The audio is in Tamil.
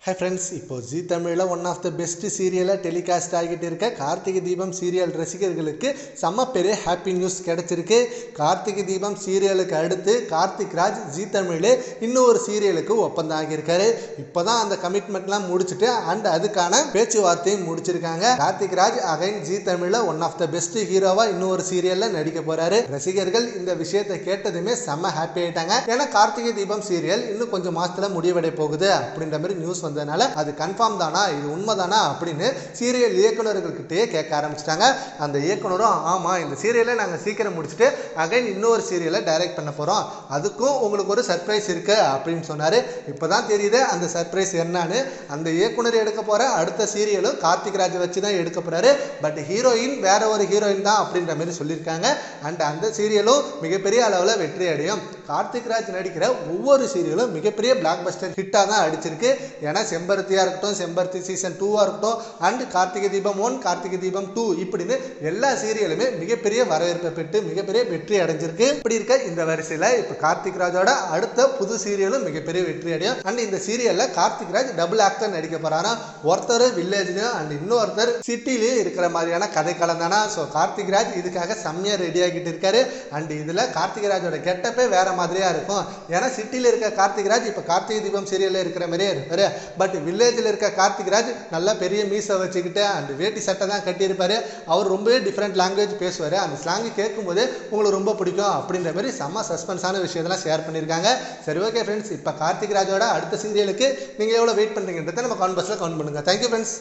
Hi friends, இப்போ ஜீ தமிழில் ஒன் ஆஃப் த பெஸ்ட் சீரியலாக டெலிகாஸ்ட் ஆகிட்டு இருக்க கார்த்திகை தீபம் சீரியல் ரசிகர்களுக்கு செம்ம பெரிய ஹாப்பி நியூஸ் கிடைச்சிருக்கு. கார்த்திகை தீபம் சீரியலுக்கு அடுத்து கார்த்திக் ராஜ் ஜீ தமிழில் இன்னொரு சீரியலுக்கு ஒப்பந்தம் ஆகியிருக்காரு. இப்போ தான் அந்த கமிட்மெண்ட்லாம் முடிச்சுட்டு அண்ட் அதுக்கான பேச்சுவார்த்தையும் முடிச்சிருக்காங்க. கார்த்திக் ராஜ் அகைன் ஜீ தமிழில் ஒன் ஆஃப் த பெஸ்ட் ஹீரோவாக இன்னொரு சீரியலில் நடிக்க போறாரு. ரசிகர்கள் இந்த விஷயத்தை கேட்டதுமே செம்ம ஹாப்பி ஆயிட்டாங்க. ஏன்னா கார்த்திகை தீபம் சீரியல் இன்னும் கொஞ்சம் மாசத்துல முடிவடை போகுது அப்படின்ற மாதிரி நியூஸ் வந்ததுனால அது கன்ஃபார்ம் தானா, இது உண்மைதானா அப்படின்னு சீரியல் இயக்குநர்கள்கிட்டயே கேட்க ஆரம்பிச்சிட்டாங்க. அந்த இயக்குனரும் ஆமா, இந்த சீரியலை நாங்கள் சீக்கிரம் முடிச்சுட்டு அகைன் இன்னொரு சீரியலை டைரக்ட் பண்ண போறோம், அதுக்கும் உங்களுக்கு ஒரு சர்ப்ரைஸ் இருக்கு அப்படின்னு சொன்னாரு. இப்போதான் தெரியுது அந்த சர்ப்ரைஸ் என்னன்னு. அந்த இயக்குனர் எடுக்க போற அடுத்த சீரியலும் கார்த்திக் ராஜ் வச்சு தான் எடுக்க போறாரு. பட் ஹீரோயின் வேற ஒரு ஹீரோயின் தான் அப்படின்ற மாதிரி சொல்லியிருக்காங்க. அண்ட் அந்த சீரியலும் மிகப்பெரிய அளவில் வெற்றி அடையும். கார்த்திக் ராஜ் நடிக்கிற ஒவ்வொரு சீரியலும் மிகப்பெரிய பிளாக் பஸ்டர் ஹிட்டாக தான் அடிச்சிருக்கு. ஏன்னா செம்பருத்தியா இருக்கட்டும், செம்பருத்தி சீசன் 2 இருக்கட்டும், அண்ட் கார்த்திகை தீபம் 1, கார்த்திகை தீபம் 2 இப்படின்னு எல்லா சீரியலுமே மிகப்பெரிய வரவேற்பை பெற்று மிகப்பெரிய வெற்றி அடைஞ்சிருக்கு. இப்படி இருக்க இந்த வரிசையில இப்ப கார்த்திக் ராஜோட அடுத்த புது சீரியலும் மிகப்பெரிய வெற்றி அடையும். அண்ட் இந்த சீரியல்ல கார்த்திக் ராஜ் டபுள் ஆக்டர் நடிக்க போறாரா. ஒருத்தர் வில்லேஜ்லயும் அண்ட் இன்னொருத்தர் சிட்டிலையும் இருக்கிற மாதிரியான கதைக்களம் தானா. ஸோ கார்த்திக் ராஜ் இதுக்காக செம்மையா ரெடி ஆகிட்டு இருக்காரு. அண்ட் இதுல கார்த்திக் ராஜோட கெட்டப்பே வேற மாதிரியா இருக்கும். ஏன்னா சிட்டில இருக்க கார்த்திக் ராஜ் இப்ப கார்த்திகை தீபம் சீரியல்ல இருக்கிற மாதிரியே இருப்பாரு. பட் வில்லேஜில் இருக்க கார்த்திக் ராஜ் நல்லா பெரிய மீசை வச்சுக்கிட்டு அந்த வேட்டி சட்டை தான் கட்டியிருப்பாரு. அவர் ரொம்பவே டிஃப்ரெண்ட் லாங்குவேஜ் பேசுவார். அந்த ஸ்லாங்கு கேட்கும்போது உங்களுக்கு ரொம்ப பிடிக்கும் அப்படின்ற மாதிரி செம்ம சஸ்பென்ஸான விஷயத்தெல்லாம் ஷேர் பண்ணியிருக்காங்க. சரி, ஓகே ஃப்ரெண்ட்ஸ், இப்போ கார்த்திக் ராஜோட அடுத்த சீரியலுக்கு நீங்கள் எவ்வளோ வெயிட் பண்ணுறீங்கன்றதை நம்ம கமெண்ட் பாக்ஸில் கமெண்ட் பண்ணுங்கள். Thank you friends.